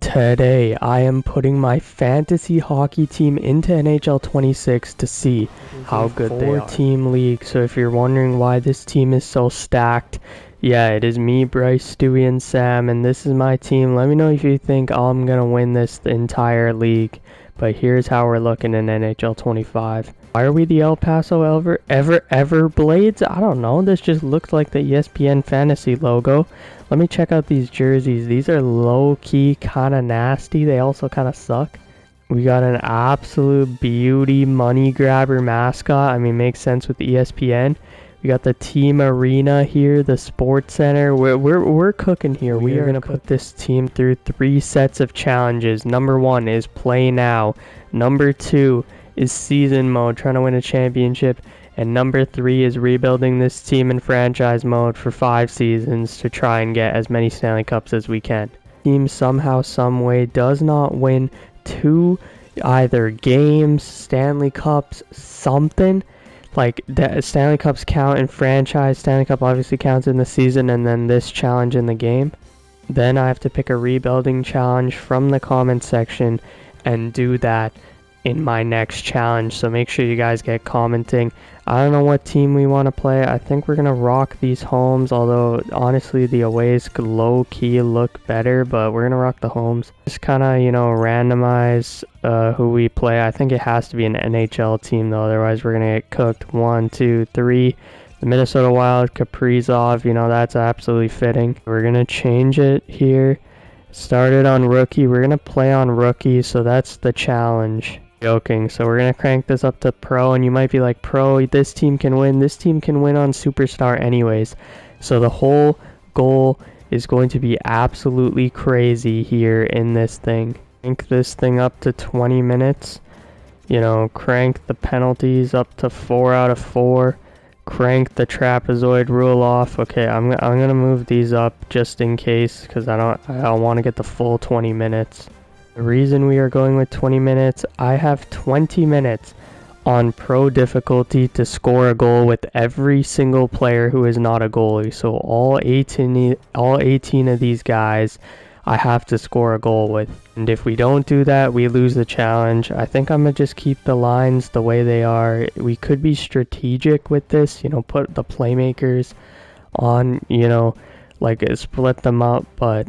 Today, I am putting my fantasy hockey team into NHL 26 to see how good they are. 4-team league, so if you're wondering why this team is so stacked, yeah, it is me, Bryce, Stewie, and Sam, and this is my team. Let me know if you think I'm going to win this entire league, but here's how we're looking in NHL 25. Why are we the El Paso Everblades? I don't know, this just looks like the ESPN fantasy logo. Let me check out these jerseys. These are low-key kind of nasty. They also kind of suck. We got an absolute beauty money grabber mascot. I mean, makes sense with ESPN. We got the team arena here, the sports center. We're cooking here. We are going to put this team through 3 sets of challenges. Number 1 is play now. Number 2 is season mode, trying to win a championship. And number 3 is rebuilding this team in franchise mode for 5 seasons to try and get as many Stanley Cups as we can. Team somehow, someway does not win 2 either games, Stanley Cups, something. Like, the Stanley Cups count in franchise, Stanley Cup obviously counts in the season, and then this challenge in the game. Then I have to pick a rebuilding challenge from the comments section and do that in my next challenge, so make sure you guys get commenting. I don't know what team we want to play. I think we're gonna rock these homes, although honestly the aways could low-key look better, but we're gonna rock the homes. Just kind of, you know, randomize who we play. I think it has to be an NHL team though, otherwise we're gonna get cooked. 1, 2, 3. The Minnesota Wild, Kaprizov, you know, that's absolutely fitting. We're gonna change it here. Started on rookie. We're gonna play on rookie, so that's the challenge. Joking, so we're gonna crank this up to pro, and you might be like, pro, this team can win on superstar anyways. So the whole goal is going to be absolutely crazy here in this thing. Crank this thing up to 20 minutes, you know, crank the penalties up to 4 out of 4, crank the trapezoid rule off. Okay, I'm gonna move these up just in case, because I don't want to get the full 20 minutes. The reason we are going with 20 minutes, I have 20 minutes on pro difficulty to score a goal with every single player who is not a goalie. So all 18 of these guys I have to score a goal with. And if we don't do that, we lose the challenge. I think I'm going to just keep the lines the way they are. We could be strategic with this, you know, put the playmakers on, you know, like split them up, but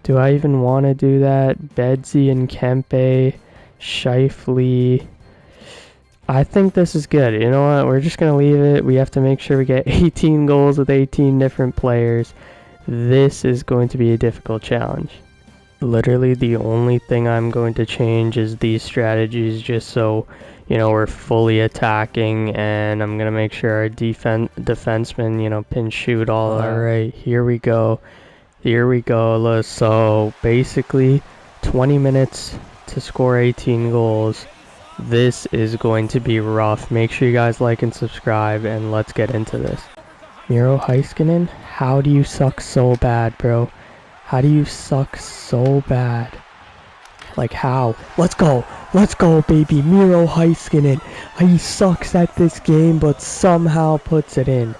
do I even want to do that? Bedsy and Kempe, Scheifele. I think this is good. You know what? We're just going to leave it. We have to make sure we get 18 goals with 18 different players. This is going to be a difficult challenge. Literally the only thing I'm going to change is these strategies, just so, you know, we're fully attacking, and I'm going to make sure our defensemen, you know, pin shoot all that. Alright, here we go. Here we go. So basically 20 minutes to score 18 goals. This is going to be rough. Make sure you guys like and subscribe, and let's get into this. Miro Heiskanen, how do you suck so bad, bro? How do you suck so bad? Like, how? Let's go, baby. Miro Heiskanen, he sucks at this game but somehow puts it in.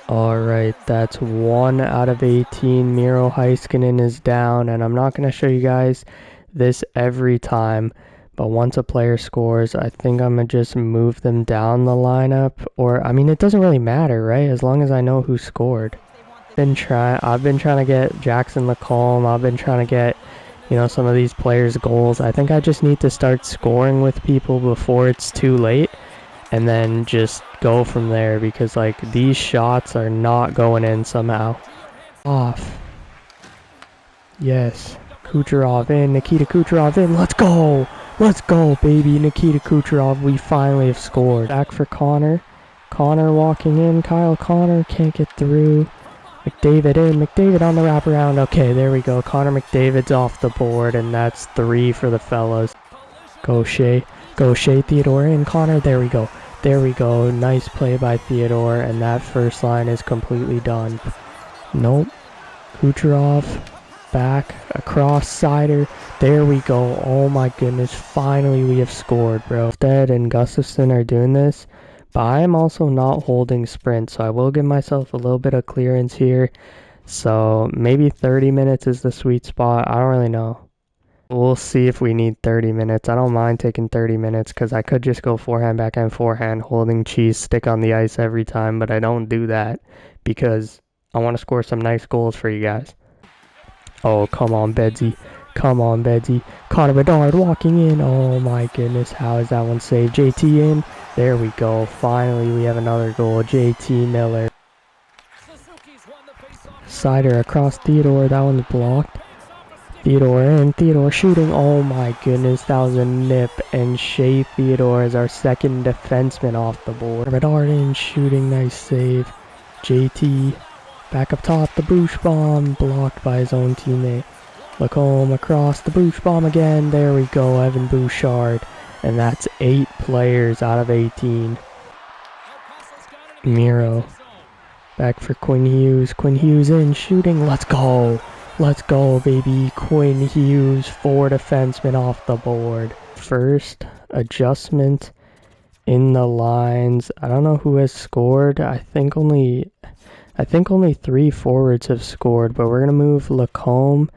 Alright, that's 1 out of 18. Miro Heiskanen is down, and I'm not going to show you guys this every time, but once a player scores, I think I'm going to just move them down the lineup, or, I mean, it doesn't really matter, right, as long as I know who scored. I've been trying to get Jackson Lacombe, I've been trying to get, you know, some of these players' goals. I think I just need to start scoring with people before it's too late, and then just go from there, because like these shots are not going in somehow. Off. Yes. Kucherov in. Nikita Kucherov in. Let's go. Let's go, baby. Nikita Kucherov. We finally have scored. Back for Connor. Connor walking in. Kyle Connor can't get through. McDavid in. McDavid on the wraparound. Okay, there we go. Connor McDavid's off the board, and that's 3 for the fellas. Go Shea. Go Shea. Theodore in. Connor. There we go. There we go. Nice play by Theodore, and that first line is completely done. Nope. Kucherov. Back. Across. Sider. There we go. Oh my goodness. Finally we have scored, bro. Stead and Gustafson are doing this, but I am also not holding sprint, so I will give myself a little bit of clearance here. So maybe 30 minutes is the sweet spot. I don't really know. We'll see if we need 30 minutes. I don't mind taking 30 minutes because I could just go forehand, backhand, forehand, holding cheese stick on the ice every time, but I don't do that because I want to score some nice goals for you guys. Oh, come on, Bedsy. Come on, Bedsy. Connor Bedard walking in. Oh, my goodness. How is that one saved? JT in. There we go. Finally, we have another goal. JT Miller. Sider across Theodore. That one's blocked. Theodore in. Theodore shooting. Oh, my goodness. That was a nip. And Shea Theodore is our second defenseman off the board. Bedard in. Shooting. Nice save. JT. Back up top, the Boosh bomb, blocked by his own teammate. Lacombe across the Boosh bomb again. There we go, Evan Bouchard. And that's 8 players out of 18. Miro. Back for Quinn Hughes. Quinn Hughes in, shooting. Let's go. Let's go, baby. Quinn Hughes, 4 defensemen off the board. First adjustment in the lines. I don't know who has scored. I think only 3 forwards have scored, but we're going to move Lacombe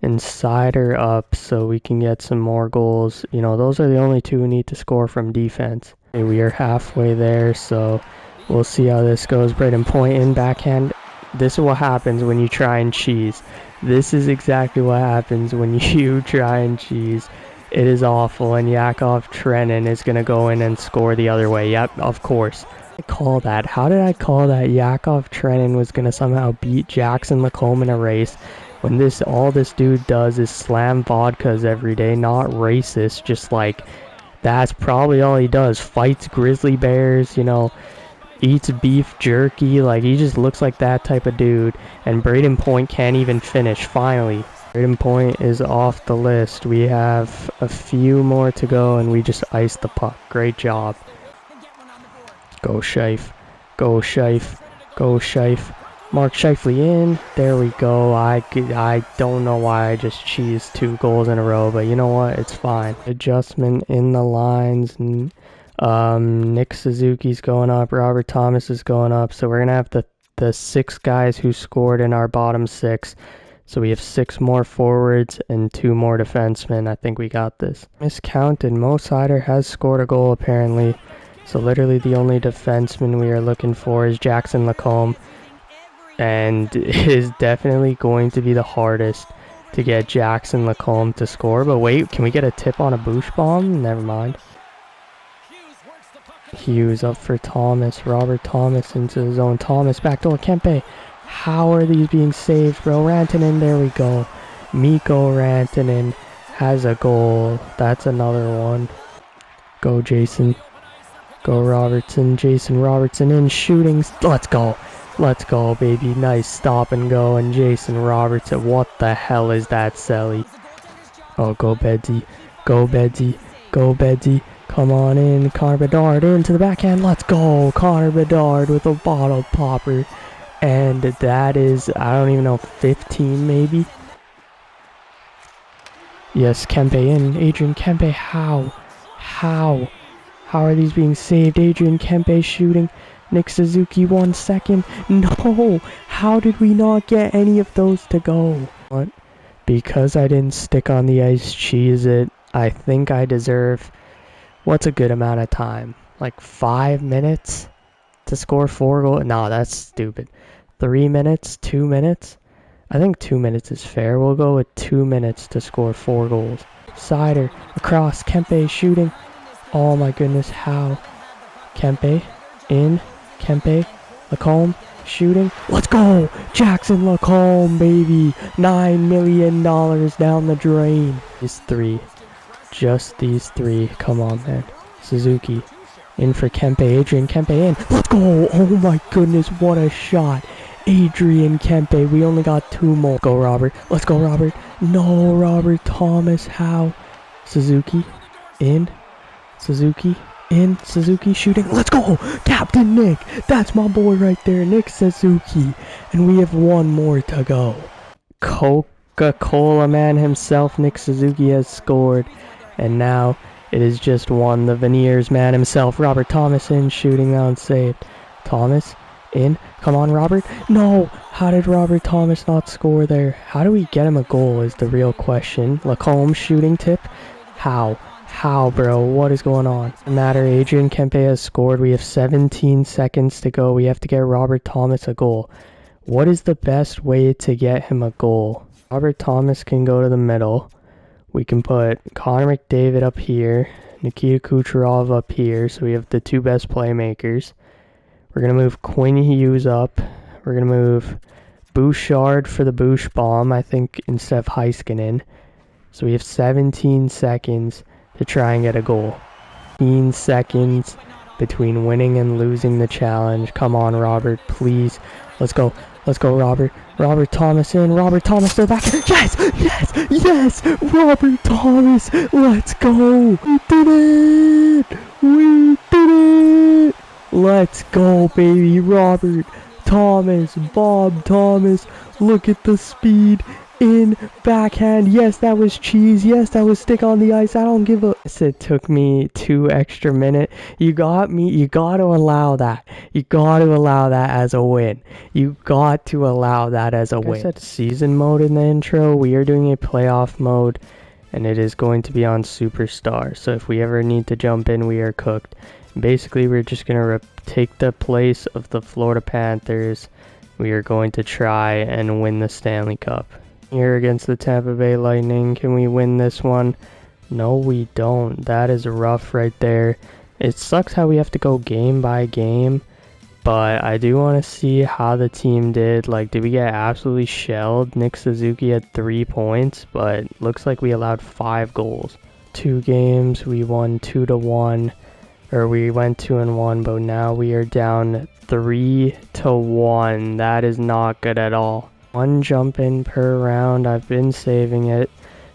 and Sider up so we can get some more goals. You know, those are the only 2 who need to score from defense. Okay, we are halfway there, so we'll see how this goes. Braden Point in, backhand. This is what happens when you try and cheese. This is exactly what happens when you try and cheese. It is awful, and Yakov Trenin is going to go in and score the other way. Yep, of course. Call that? How did I call that Yakov Trenin was gonna somehow beat Jackson Lacombe in a race when all this dude does is slam vodkas every day? Not racist, just like that's probably all he does. Fights grizzly bears, you know, eats beef jerky. Like, he just looks like that type of dude. And Braden Point can't even finish. Finally, Braden Point is off the list. We have a few more to go, and we just iced the puck. Great job. Go Scheif. Go Scheif. Go Scheif. Mark Scheifele in. There we go. I don't know why I just cheesed 2 goals in a row, but you know what? It's fine. Adjustment in the lines. Nick Suzuki's going up. Robert Thomas is going up. So we're going to have the 6 guys who scored in our bottom 6. So we have 6 more forwards and 2 more defensemen. I think we got this. Miscounted. Mo Sider has scored a goal apparently. So literally the only defenseman we are looking for is Jackson Lacombe. And it is definitely going to be the hardest to get Jackson Lacombe to score. But wait, can we get a tip on a Boosh bomb? Never mind. Hughes up for Thomas. Robert Thomas into the zone. Thomas backdoor Kempe. How are these being saved, bro? Rantanen, there we go. Mikko Rantanen has a goal. That's another one. Go Jason. Go Robertson. Jason Robertson in, shooting. Let's go. Let's go, baby. Nice stop and go. And Jason Robertson. What the hell is that, Selly? Oh, go Bedsy. Go Bedsy. Go Bedsy. Come on in. Connor Bedard into the backhand. Let's go. Connor Bedard with a bottle popper. And that is, I don't even know, 15 maybe? Yes, Kempe in. Adrian Kempe. How? How are these being saved? Adrian Kempe shooting. Nick Suzuki 1 second. No! How did we not get any of those to go? What? Because I didn't stick on the ice, cheese it. I think I deserve... What's a good amount of time? Like 5 minutes to score 4 goals? No, that's stupid. 3 minutes? 2 minutes? I think 2 minutes is fair. We'll go with 2 minutes to score 4 goals. Sider across. Kempe shooting. Oh my goodness, how? Kempe in. Kempe. Lacombe shooting. Let's go! Jackson Lacombe, baby! $9 million down the drain. These 3. Just these 3. Come on, man. Suzuki. In for Kempe. Adrian Kempe in. Let's go! Oh my goodness, what a shot. Adrian Kempe. We only got 2 more. Go, Robert. Let's go, Robert. No, Robert Thomas. How? Suzuki. In. Suzuki. In. Suzuki shooting. Let's go! Captain Nick. That's my boy right there. Nick Suzuki. And we have 1 more to go. Coca-Cola man himself, Nick Suzuki, has scored. And now it is just 1. The Veneers man himself, Robert Thomas, in shooting, now saved. Thomas In. Come on, Robert. No! How did Robert Thomas not score there? How do we get him a goal is the real question. Lacombe shooting tip. How? How, bro? What is going on? No matter, Adrian Kempe has scored. We have 17 seconds to go. We have to get Robert Thomas a goal. What is the best way to get him a goal? Robert Thomas can go to the middle. We can put Connor McDavid up here. Nikita Kucherov up here. So we have the two best playmakers. We're going to move Quinn Hughes up. We're going to move Bouchard for the Bouch bomb, I think, instead of Heiskanen. So we have 17 seconds to try and get a goal. 15 seconds between winning and losing the challenge. Come on, Robert, please. Let's go. Let's go, Robert. Robert Thomas in. Robert Thomas, they're back. Yes! Yes! Yes! Robert Thomas! Let's go! We did it! We did it! Let's go, baby. Robert Thomas. Bob Thomas. Look at the speed. In backhand. Yes, that was cheese. Yes, that was stick on the ice. I don't give a... It took me 2 extra minutes. You got me. You got to allow that. You got to allow that as a win. You got to allow that as a win. I said season mode in the intro. We are doing a playoff mode, and it is going to be on Superstar. So if we ever need to jump in, we are cooked. Basically, we're just going to take the place of the Florida Panthers. We are going to try and win the Stanley Cup. Here against the Tampa Bay Lightning. Can we win this one? No, we don't. That is rough right there. It sucks how we have to go game by game, but I do want to see how the team did. Like, did we get absolutely shelled? Nick Suzuki had 3 points, but looks like we allowed 5 goals. 2 games, we won 2-1, or we went 2-1, but now we are down 3-1. That is not good at all. 1 jump in per round. I've been saving it,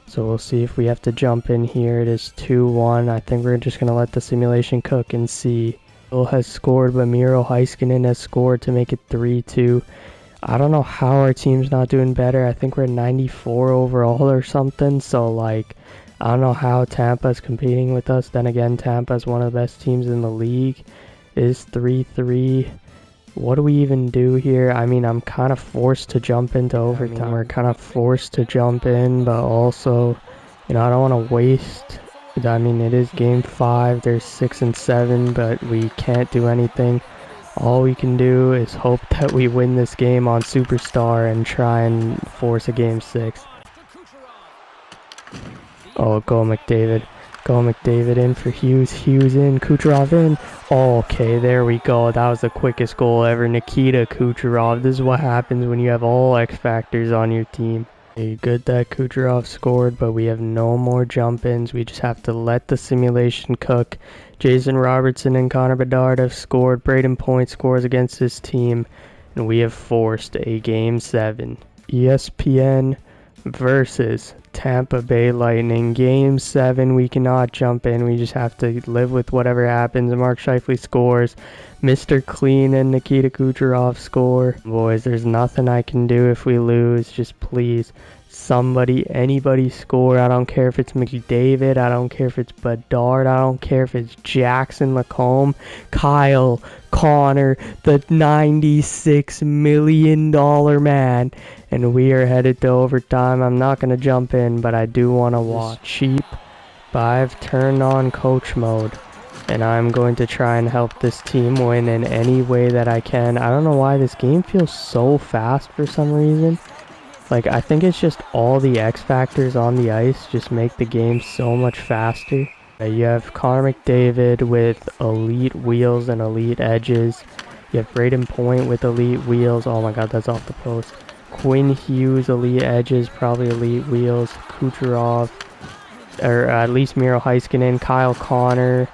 so we'll see if we have to jump in here. It is 2-1. I think we're just going to let the simulation cook and see. Bill has scored, but Miro Heiskanen has scored to make it 3-2. I don't know how our team's not doing better. I think we're 94 overall or something, so like, I don't know how Tampa's competing with us. Then again, Tampa's one of the best teams in the league. It is 3-3. What do we even do here? I mean, I'm kind of forced to jump into overtime. We're kind of forced to jump in, but also, you know, I don't want to waste. I mean, it is game 5. There's 6 and 7, but we can't do anything. All we can do is hope that we win this game on Superstar and try and force a game 6. Oh, go McDavid. Go McDavid in for Hughes. Hughes in. Kucherov in. Oh, okay, there we go. That was the quickest goal ever. Nikita Kucherov. This is what happens when you have all X factors on your team. Okay, good that Kucherov scored, but we have no more jump-ins. We just have to let the simulation cook. Jason Robertson and Connor Bedard have scored. Braden Point scores against his team, and we have forced a Game 7. ESPN versus Tampa Bay Lightning. Game 7, we cannot jump in. We just have to live with whatever happens. Mark Scheifele scores. Mr. Clean and Nikita Kucherov score. Boys, there's nothing I can do if we lose. Just please, somebody, anybody score. I don't care if it's McDavid. I don't care if it's Bedard. I don't care if it's Jackson Lacombe, Kyle, Connor, the $96 million man. And we are headed to overtime. I'm not going to jump in, but I do want to watch. Cheap, but I've turned on coach mode, and I'm going to try and help this team win in any way that I can. I don't know why this game feels so fast for some reason. Like, I think it's just all the X factors on the ice just make the game so much faster. You have Connor McDavid with elite wheels and elite edges. You have Braden Point with elite wheels. Oh my god, that's off the post. Quinn Hughes, elite edges, probably elite wheels. Kucherov, or at least Miro Heiskanen, Kyle Connor,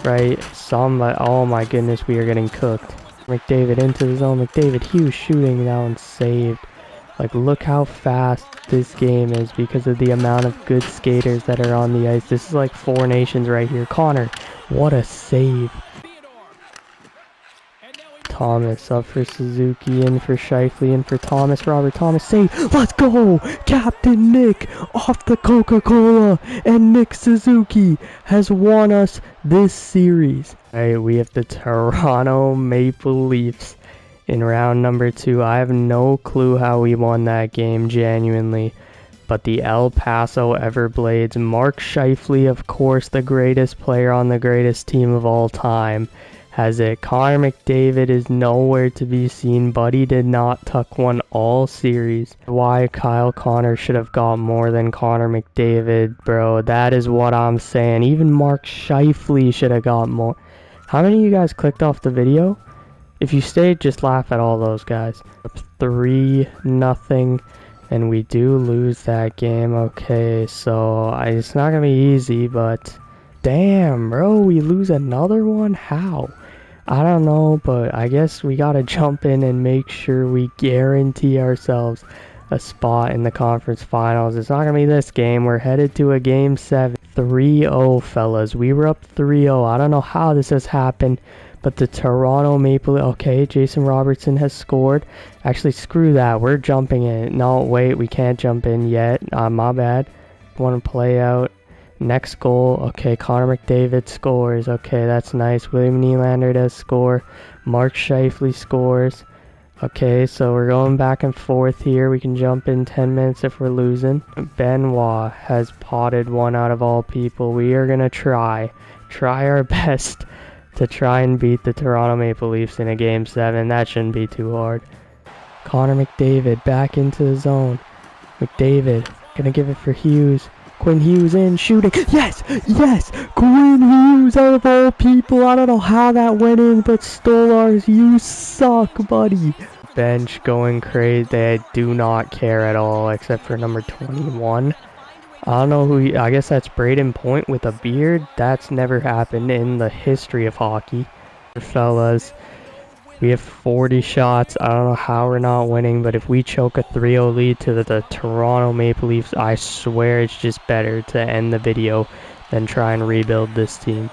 right? Somebody, oh my goodness, we are getting cooked. McDavid into the zone. McDavid, Hughes shooting, that one saved. Like, look how fast this game is because of the amount of good skaters that are on the ice. This is like 4 nations right here. Connor, what a save. Thomas up for Suzuki, in for Scheifele, in for Thomas. Robert Thomas, save. Let's go! Captain Nick off the Coca-Cola, and Nick Suzuki has won us this series. Alright, we have the Toronto Maple Leafs in round number 2. I have no clue how we won that game, genuinely. But the El Paso Everblades, Mark Scheifele, of course, the greatest player on the greatest team of all time, has it. Connor McDavid is nowhere to be seen. Buddy did not tuck one all series. Why Kyle Connor should have got more than Connor McDavid, bro. That is what I'm saying. Even Mark Scheifele should have got more. How many of you guys clicked off the video? If you stayed, just laugh at all those guys. 3-0. And we do lose that game. Okay, so it's not going to be easy, but damn, bro, we lose another one? How? I don't know, but I guess we got to jump in and make sure we guarantee ourselves a spot in the conference finals. It's not going to be this game. We're headed to a game 7. 3-0, fellas. We were up 3-0. I don't know how this has happened, but the Toronto Maple Leafs... Okay, Jason Robertson has scored. Actually, screw that. We're jumping in. No, wait, we can't jump in yet. My bad. Want to play out. Next goal. Okay, Connor McDavid scores. Okay, that's nice. William Nylander does score. Mark Scheifele scores. Okay, so we're going back and forth here. We can jump in 10 minutes if we're losing. Benoit has potted one out of all people. We are going to try our best to try and beat the Toronto Maple Leafs in a game 7. That shouldn't be too hard. Connor McDavid back into the zone. McDavid going to give it for Hughes. Quinn Hughes in, shooting. Yes! Yes! Quinn Hughes out of all people. I don't know how that went in, but Stolars, you suck, buddy. Bench going crazy. They do not care at all, except for number 21. I don't know who I guess that's Braden Point with a beard. That's never happened in the history of hockey. Fellas, we have 40 shots. I don't know how we're not winning, but if we choke a 3-0 lead to the Toronto Maple Leafs, I swear it's just better to end the video than try and rebuild this team.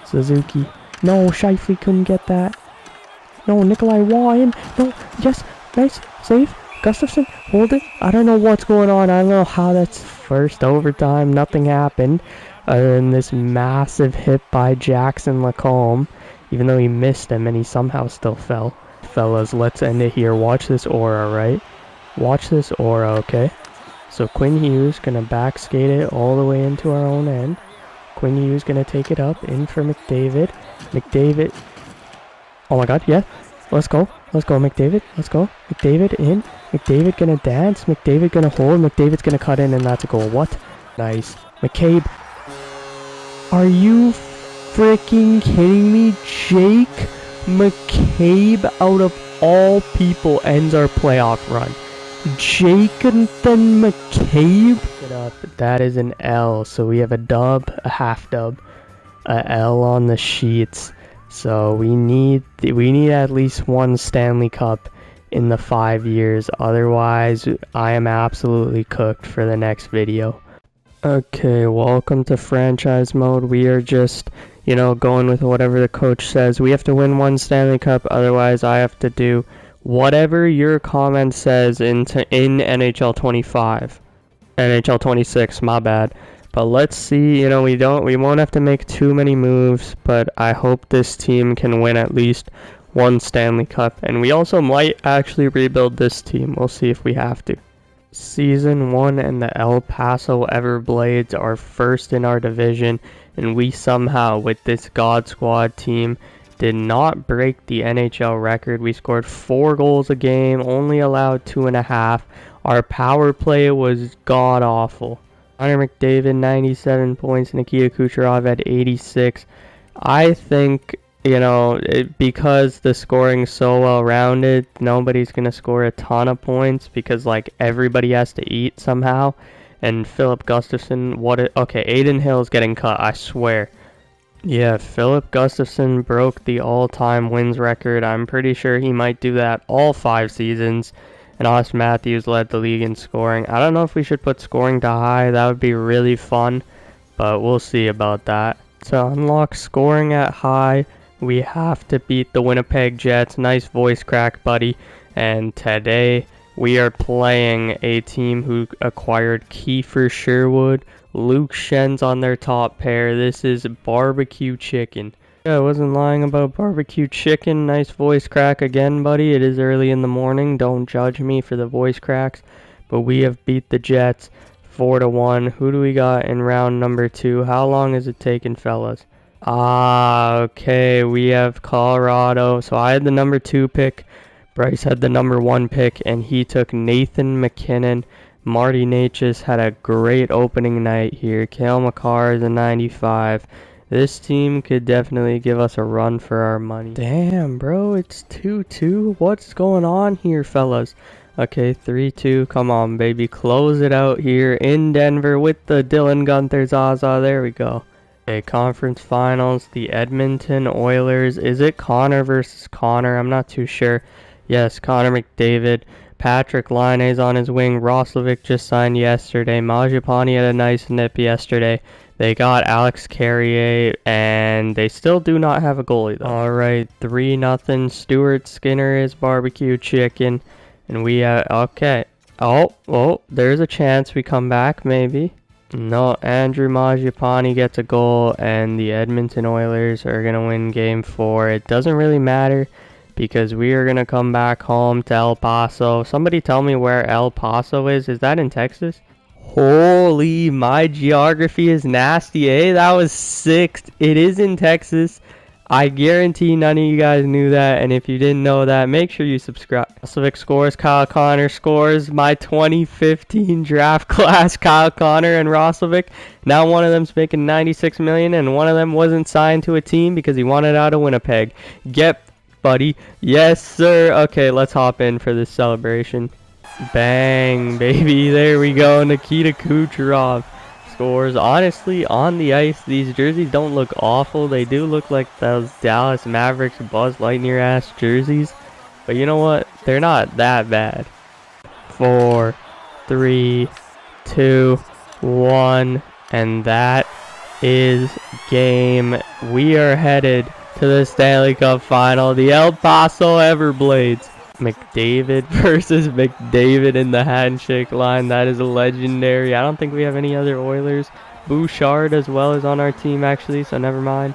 Suzuki. No, Scheifele couldn't get that. No, Nikolai Waugh. No, yes, nice, save. Gustafson, hold it. I don't know what's going on. I don't know how that's first overtime. Nothing happened other than this massive hit by Jackson Lacombe. Even though he missed him and he somehow still fell. Fellas, let's end it here. Watch this aura, right? Watch this aura, okay? So Quinn Hughes gonna back skate it all the way into our own end. Quinn Hughes gonna take it up in for McDavid. McDavid. Oh my god, yeah. Let's go. Let's go, McDavid. Let's go. McDavid in. McDavid gonna dance. McDavid gonna hold. McDavid's gonna cut in, and that's a goal. What? Nice. McCabe. Are you freaking kidding me? Jake McCabe, out of all people, ends our playoff run. Jathan McCabe. Get up. That is an L. So we have a dub, a half dub, a L on the sheets. So we need at least one Stanley Cup in the 5 years. Otherwise, I am absolutely cooked for the next video. Okay, welcome to franchise mode. We are just, going with whatever the coach says. We have to win one Stanley Cup. Otherwise, I have to do whatever your comment says in NHL 25. NHL 26, my bad. But let's see, we won't have to make too many moves, but I hope this team can win at least one Stanley Cup. And we also might actually rebuild this team. We'll see if we have to. Season 1 and the El Paso Everblades are first in our division, and we somehow, with this God Squad team, did not break the NHL record. We scored 4 goals a game, only allowed 2.5. Our power play was god-awful. Connor McDavid, 97 points. Nikita Kucherov at 86. I think, because the scoring's so well-rounded, nobody's going to score a ton of points because, everybody has to eat somehow. And Philip Gustafson, okay, Aiden Hill's getting cut, I swear. Yeah, Philip Gustafson broke the all-time wins record. I'm pretty sure he might do that all 5 seasons. And Austin Matthews led the league in scoring. I don't know if we should put scoring to high. That would be really fun, but we'll see about that. To unlock scoring at high, we have to beat the Winnipeg Jets. Nice voice crack, buddy. And today, we are playing a team who acquired Kiefer Sherwood, Luke Schen's on their top pair. This is barbecue chicken. Yeah, I wasn't lying about barbecue chicken. Nice voice crack again, buddy. It is early in the morning. Don't judge me for the voice cracks. But we have beat the Jets 4-1. Who do we got in round number 2? How long is it taking, fellas? Okay. We have Colorado. So I had the number 2 pick. Bryce had the number 1 pick, and he took Nathan McKinnon. Marty Natchez had a great opening night here. Cale Makar is a 95. This team could definitely give us a run for our money. Damn, bro, it's 2-2. What's going on here, fellas? Okay, 3-2. Come on, baby. Close it out here in Denver with the Dylan Gunther Zaza. There we go. Okay, conference finals. The Edmonton Oilers. Is it Connor versus Connor? I'm not too sure. Yes, Connor McDavid. Patrick Laine's on his wing. Roslovic just signed yesterday. Mangiapane had a nice nip yesterday. They got Alex Carrier, and they still do not have a goalie, though. All right, 3-0. Stuart Skinner is barbecue chicken, and we okay. Oh, there's a chance we come back, maybe. No, Andrew Mangiapane gets a goal, and the Edmonton Oilers are going to win Game 4. It doesn't really matter, because we are going to come back home to El Paso. Somebody tell me where El Paso is. Is that in Texas? Holy, my geography is nasty, eh? That was 6th. It is in Texas. I guarantee none of you guys knew that, and if you didn't know that, make sure you subscribe. Roslovic scores, Kyle Connor scores. My 2015 draft class, Kyle Connor and Roslovic. Now one of them's making $96 million, and one of them wasn't signed to a team because he wanted out of Winnipeg. Get, buddy. Yes, sir. Okay, let's hop in for this celebration. Bang, baby. There we go. Nikita Kucherov scores. Honestly, on the ice, these jerseys don't look awful. They do look like those Dallas Mavericks Buzz Lightyear ass jerseys. But you know what? They're not that bad. 4, 3, 2, 1. And that is game. We are headed to the Stanley Cup final. The El Paso Everblades. McDavid versus McDavid in the handshake line. That is legendary. I don't think we have any other Oilers. Bouchard as well is on our team, actually, so never mind.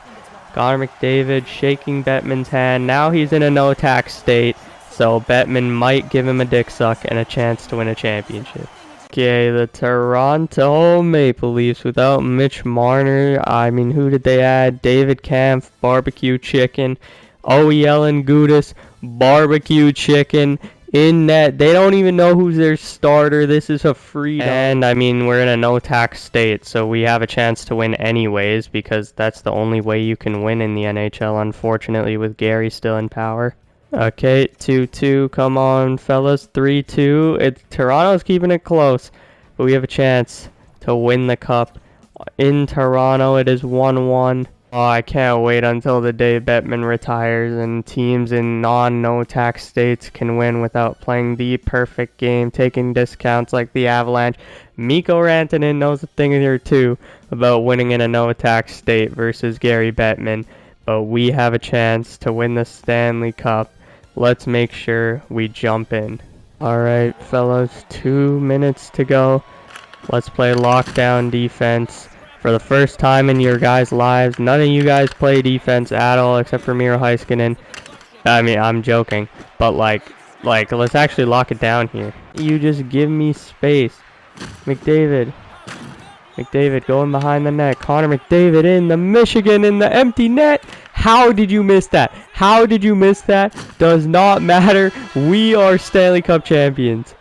Connor McDavid shaking Bettman's hand. Now he's in a no-tax state, so Bettman might give him a dick suck and a chance to win a championship. Okay, the Toronto Maple Leafs without Mitch Marner. I mean, who did they add? David Kampf, barbecue chicken. Yellen Gudis, barbecue chicken in net. They don't even know who's their starter. This is a free. And I mean, we're in a no tax state, so we have a chance to win anyways, because that's the only way you can win in the NHL, unfortunately, with Gary still in power. Okay, 2-2. Come on, fellas. 3-2. Toronto's keeping it close, but we have a chance to win the cup. In Toronto, it is 1-1. Oh, I can't wait until the day Bettman retires and teams in non-no-tax states can win without playing the perfect game, taking discounts like the Avalanche. Mikko Rantanen knows a thing or two about winning in a no-tax state versus Gary Bettman, but we have a chance to win the Stanley Cup. Let's make sure we jump in. Alright, fellas, 2 minutes to go. Let's play lockdown defense. For the first time in your guys' lives, none of you guys play defense at all except for Miro Heiskanen. I mean, I'm joking, but like, let's actually lock it down here. You just give me space. McDavid going behind the net. Connor McDavid in the Michigan in the empty net. How did you miss that? How did you miss that? Does not matter. We are Stanley Cup champions.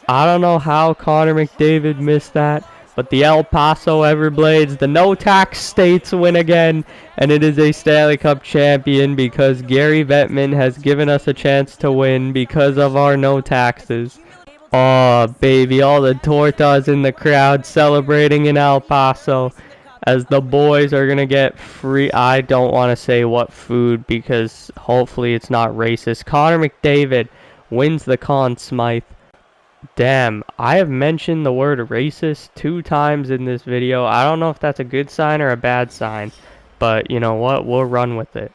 I don't know how Connor McDavid missed that. But the El Paso Everblades, the no-tax states win again, and it is a Stanley Cup champion because Gary Bettman has given us a chance to win because of our no taxes. Oh, baby, all the tortas in the crowd celebrating in El Paso as the boys are going to get free. I don't want to say what food because hopefully it's not racist. Connor McDavid wins the Conn Smythe. Damn, I have mentioned the word racist 2 times in this video. I don't know if that's a good sign or a bad sign, but you know what? We'll run with it.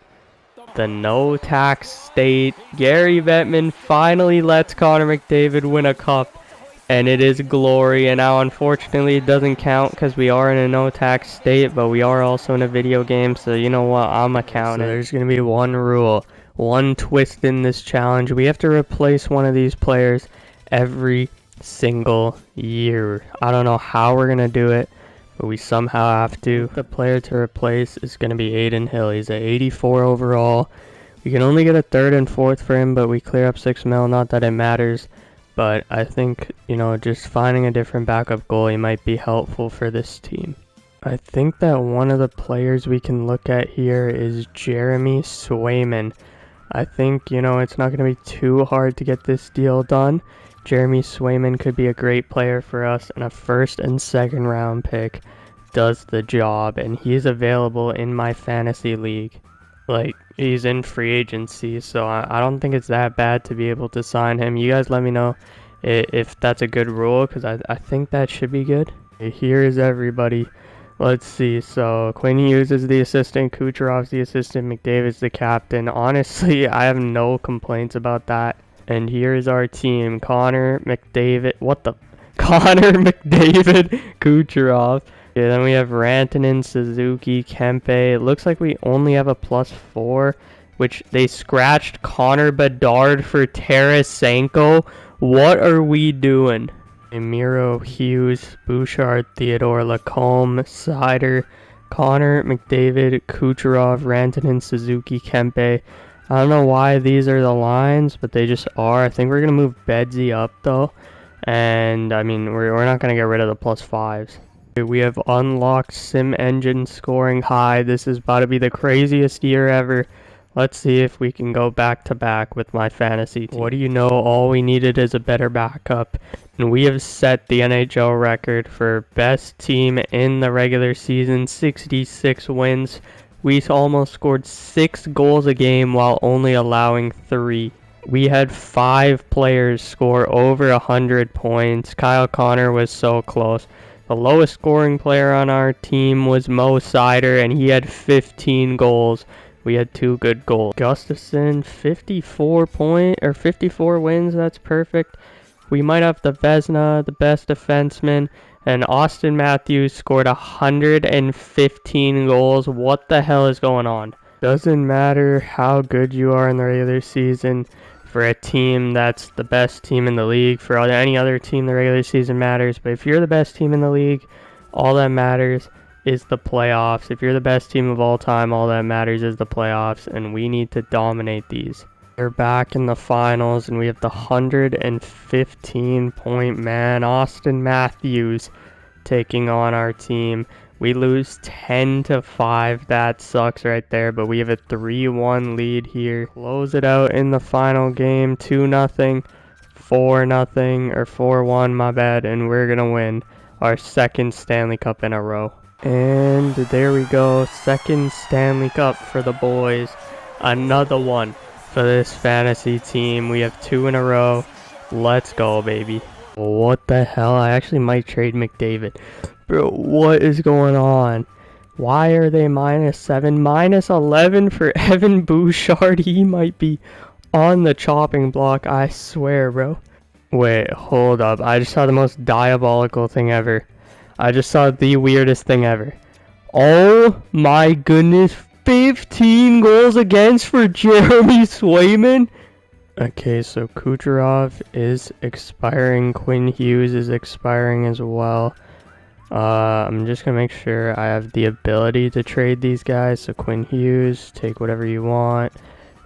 The no-tax state. Gary Bettman finally lets Connor McDavid win a cup, and it is glory. And now unfortunately it doesn't count because we are in a no tax state, but we are also in a video game, so you know what, I'm accounting. So there's going to be one rule, one twist in this challenge. We have to replace one of these players every single year. I don't know how we're going to do it, but we somehow have to. The player to replace is going to be Aiden Hill. He's at 84 overall. We can only get a third and fourth for him, but we clear up 6 mil. Not that it matters, but I think, you know, just finding a different backup goalie might be helpful for this team. I think that one of the players we can look at here is Jeremy Swayman. I think, you know, it's not going to be too hard to get this deal done. Jeremy Swayman could be a great player for us, and a first and second round pick does the job, and he's available in my fantasy league. Like, he's in free agency, so I don't think it's that bad to be able to sign him. You guys let me know if that's a good rule, because I think that should be good. Here is everybody. Let's see. So Quinn Hughes is the assistant, Kucherov's the assistant, McDavid's the captain. Honestly, I have no complaints about that. And here is our team. Connor McDavid, Kucherov. Yeah, then we have Rantanen, Suzuki, Kempe. It looks like we only have a +4, which they scratched Connor Bedard for Tarasenko. What are we doing? Miro, Hughes, Bouchard, Theodore, Lacombe, Sider, Connor, McDavid, Kucherov, Rantanen, Suzuki, Kempe. I don't know why these are the lines, but they just are. I think we're going to move Bedsy up, though. And, I mean, we're not going to get rid of the +5s. We have unlocked Sim Engine scoring high. This is about to be the craziest year ever. Let's see if we can go back to back with my fantasy team. What do you know? All we needed is a better backup. And we have set the NHL record for best team in the regular season, 66 wins. We almost scored 6 goals a game while only allowing 3. We had 5 players score over 100 points. Kyle Connor was so close. The lowest scoring player on our team was Mo Sider, and he had 15 goals. We had 2 good goals. Gustafson, 54 wins. That's perfect. We might have the Vezina, the best defenseman, and Austin Matthews scored 115 goals. What the hell is going on? Doesn't matter how good you are in the regular season. For a team that's the best team in the league, for any other team, the regular season matters. But if you're the best team in the league, all that matters is the playoffs. If you're the best team of all time, all that matters is the playoffs, and we need to dominate these. We're back in the finals, and we have the 115-point man, Austin Matthews, taking on our team. We lose 10-5. That sucks right there, but we have a 3-1 lead here. Close it out in the final game, 2-0, 4-0, or 4-1, my bad, and we're going to win our second Stanley Cup in a row. And there we go, second Stanley Cup for the boys. Another one for this fantasy team. We have 2 in a row. Let's go, baby. What the hell? I actually might trade McDavid. Bro, what is going on? Why are they -7? -11 for Evan Bouchard. He might be on the chopping block, I swear, bro. Wait, hold up. I just saw the most diabolical thing ever. I just saw the weirdest thing ever. Oh my goodness. 15 goals against for Jeremy Swayman. Okay, so Kucherov is expiring. Quinn Hughes is expiring as well. I'm just going to make sure I have the ability to trade these guys. So Quinn Hughes, take whatever you want.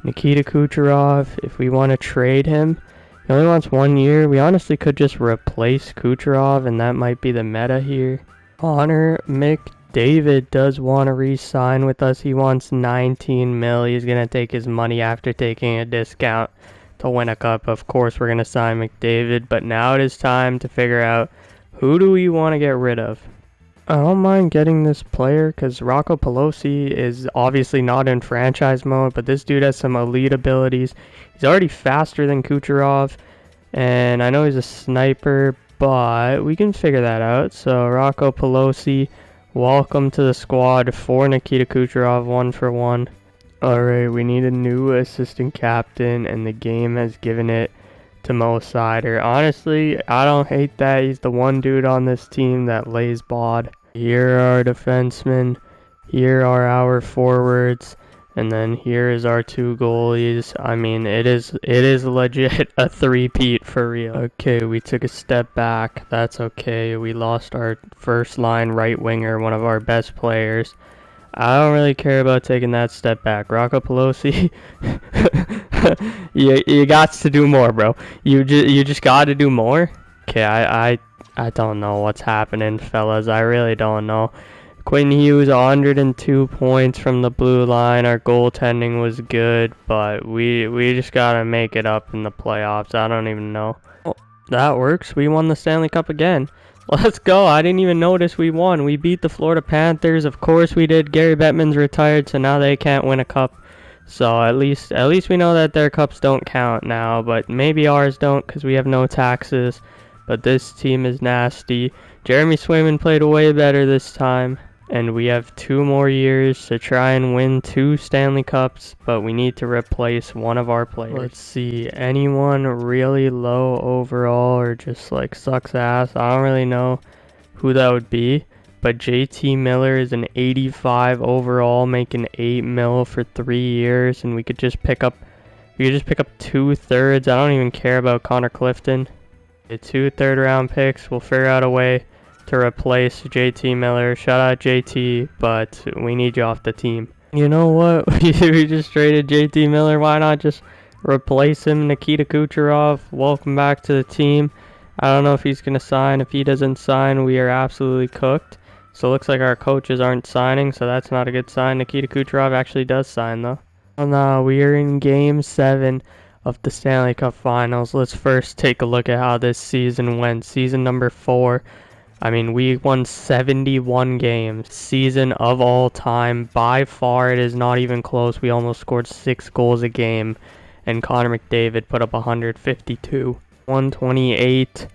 Nikita Kucherov, if we want to trade him, he only wants 1 year. We honestly could just replace Kucherov, and that might be the meta here. Connor McDavid does want to re-sign with us. He wants 19 mil. He's going to take his money after taking a discount to win a cup. Of course, we're going to sign McDavid, but now it is time to figure out who do we want to get rid of. I don't mind getting this player because Rocco Pelosi is obviously not in franchise mode, but this dude has some elite abilities. He's already faster than Kucherov, and I know he's a sniper, but we can figure that out. So Rocco Pelosi, welcome to the squad for Nikita Kucherov, 1-for-1. Alright, we need a new assistant captain, and the game has given it to Mo Sider. Honestly, I don't hate that. He's the one dude on this team that lays bod. Here are our defensemen. Here are our forwards. And then here is our 2 goalies. I mean, it is legit a three-peat for real. Okay, we took a step back. That's okay. We lost our first line right winger, one of our best players. I don't really care about taking that step back. Rocco Pelosi, you got to do more, bro. You just got to do more. Okay, I don't know what's happening, fellas. I really don't know. Quinn Hughes, 102 points from the blue line. Our goaltending was good, but we just gotta make it up in the playoffs. I don't even know. Oh, that works. We won the Stanley Cup again. Let's go. I didn't even notice we won. We beat the Florida Panthers. Of course we did. Gary Bettman's retired, so now they can't win a cup. So at least we know that their cups don't count now, but maybe ours don't because we have no taxes. But this team is nasty. Jeremy Swayman played way better this time. And we have 2 more years to try and win 2 Stanley Cups, but we need to replace one of our players. Let's see, anyone really low overall or just like sucks ass? I don't really know who that would be, but JT Miller is an 85 overall, making 8 mil for 3 years, and we could just pick up 2/3. I don't even care about Connor Clifton. 2 third-round picks. We'll figure out a way to replace JT Miller. Shout out JT, but we need you off the team. You know what? We just traded JT Miller. Why not just replace him? Nikita Kucherov, welcome back to the team. I don't know if he's going to sign. If he doesn't sign, we are absolutely cooked. So it looks like our coaches aren't signing, so that's not a good sign. Nikita Kucherov actually does sign, though. Oh, no, we are in Game 7 of the Stanley Cup Finals. Let's first take a look at how this season went. Season number 4. I mean, we won 71 games. Season of all time. By far, it is not even close. We almost scored 6 goals a game. And Connor McDavid put up 152. 128.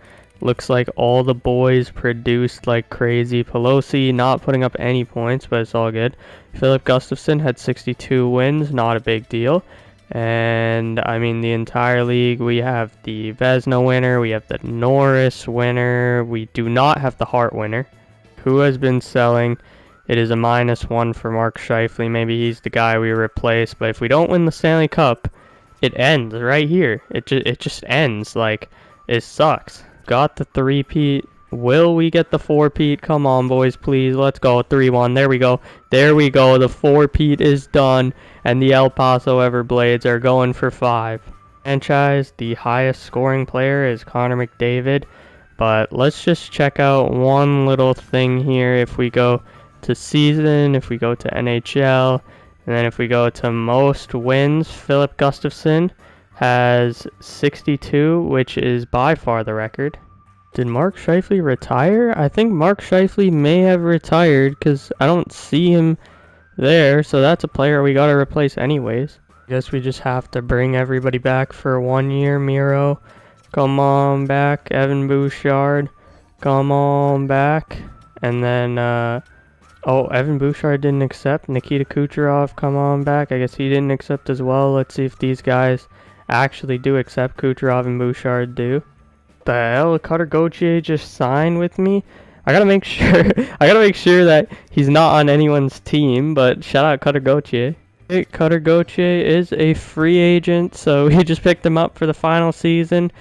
Looks like all the boys produced like crazy. Pelosi not putting up any points, but it's all good. Philip Gustafson had 62 wins. Not a big deal. And I mean, the entire league, we have the Vezina winner, we have the Norris winner, we do not have the Hart winner. Who has been selling? It is a -1 for Mark Scheifele. Maybe he's the guy we replace, but if we don't win the Stanley Cup, it ends right here. It just ends. Like, it sucks. Got the 3-peat. Will we get the 4-peat? Come on, boys, please. Let's go. 3-1. There we go. There we go. The 4-peat is done. And the El Paso Everblades are going for 5. Franchise, the highest scoring player is Connor McDavid. But let's just check out one little thing here. If we go to season, if we go to NHL, and then if we go to most wins, Philip Gustafson has 62, which is by far the record. Did Mark Scheifele retire? I think Mark Scheifele may have retired because I don't see him there. So that's a player we got to replace anyways. Guess we just have to bring everybody back for 1 year. Miro, come on back. Evan Bouchard, come on back. And then, Evan Bouchard didn't accept. Nikita Kucherov, come on back. I guess he didn't accept as well. Let's see if these guys actually do accept. Kucherov and Bouchard do. The hell, Cutter Gauthier just signed with me. I gotta make sure that he's not on anyone's team, but shout out Cutter Gauthier. Hey, Cutter Gauthier is a free agent, so we just picked him up for the final season.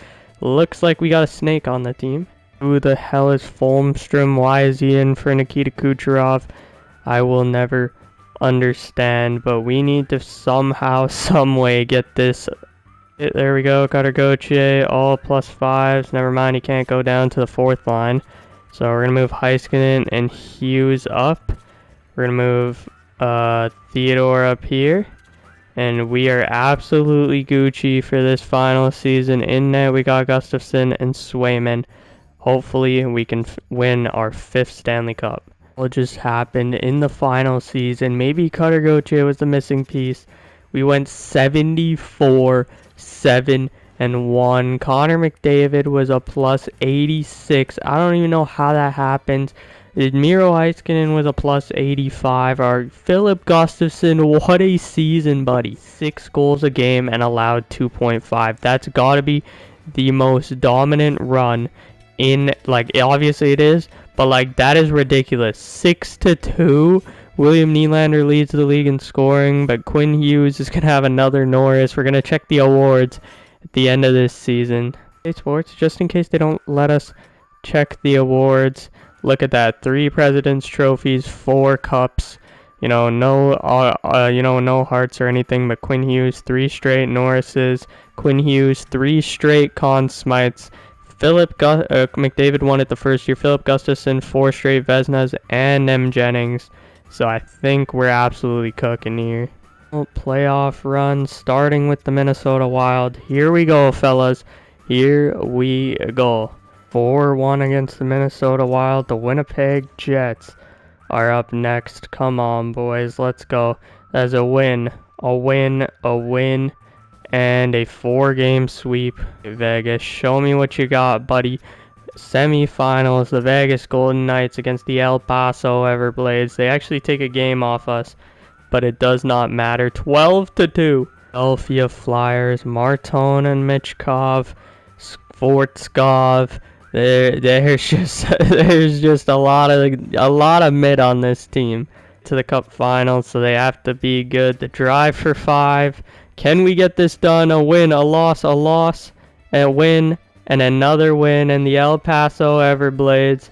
Looks like we got a snake on the team. Who the hell is Fulmstrom? Why is he in for Nikita Kucherov? I will never understand, but we need to somehow, someway get this. There we go, Cutter Gauthier, all +5s. Never mind, he can't go down to the 4th line. So we're going to move Heiskanen and Hughes up. We're going to move Theodore up here. And we are absolutely Gucci for this final season. In net, we got Gustafson and Swayman. Hopefully, we can win our 5th Stanley Cup. What just happened in the final season? Maybe Cutter Gauthier was the missing piece. We went 74-7-1. Connor McDavid was a +86. I don't even know how that happened. Miro Heiskanen was a +85. Our Philip Gustafson, what a season, buddy. 6 goals a game and allowed 2.5. That's got to be the most dominant run in, like, obviously it is, but like that is ridiculous. 6-2. William Nylander leads the league in scoring, but Quinn Hughes is gonna have another Norris. We're gonna check the awards at the end of this season. Hey Sports, just in case they don't let us check the awards, look at that: 3 President's Trophies, 4 cups. No hearts or anything, but Quinn Hughes 3 straight Norrises. Quinn Hughes 3 straight Conn Smites. McDavid won it the first year. Philip Gustafson 4 straight Vezinas, and Nem Jennings. So I think we're absolutely cooking here. Playoff run starting with the Minnesota Wild. Here we go, fellas. Here we go. 4-1 against the Minnesota Wild. The Winnipeg Jets are up next. Come on, boys. Let's go. That's a win. A win. A win. And a 4-game sweep. Vegas, show me what you got, buddy. Semifinals, the Vegas Golden Knights against the El Paso Everblades. They actually take a game off us, but it does not matter. 12-2. Philadelphia Flyers, Martone and Michkov, Sportskov. There's just a lot of mid on this team to the Cup Finals, so they have to be good. The drive for 5. Can we get this done? A win, a loss, a win, and another win. And the El Paso Everblades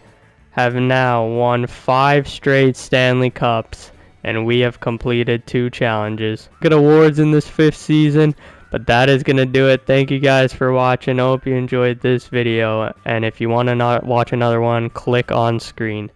have now won 5 straight Stanley Cups, and we have completed 2 challenges. Good awards in this 5th season, but that is going to do it. Thank you guys for watching. I hope you enjoyed this video, and if you want to watch another one, click on screen.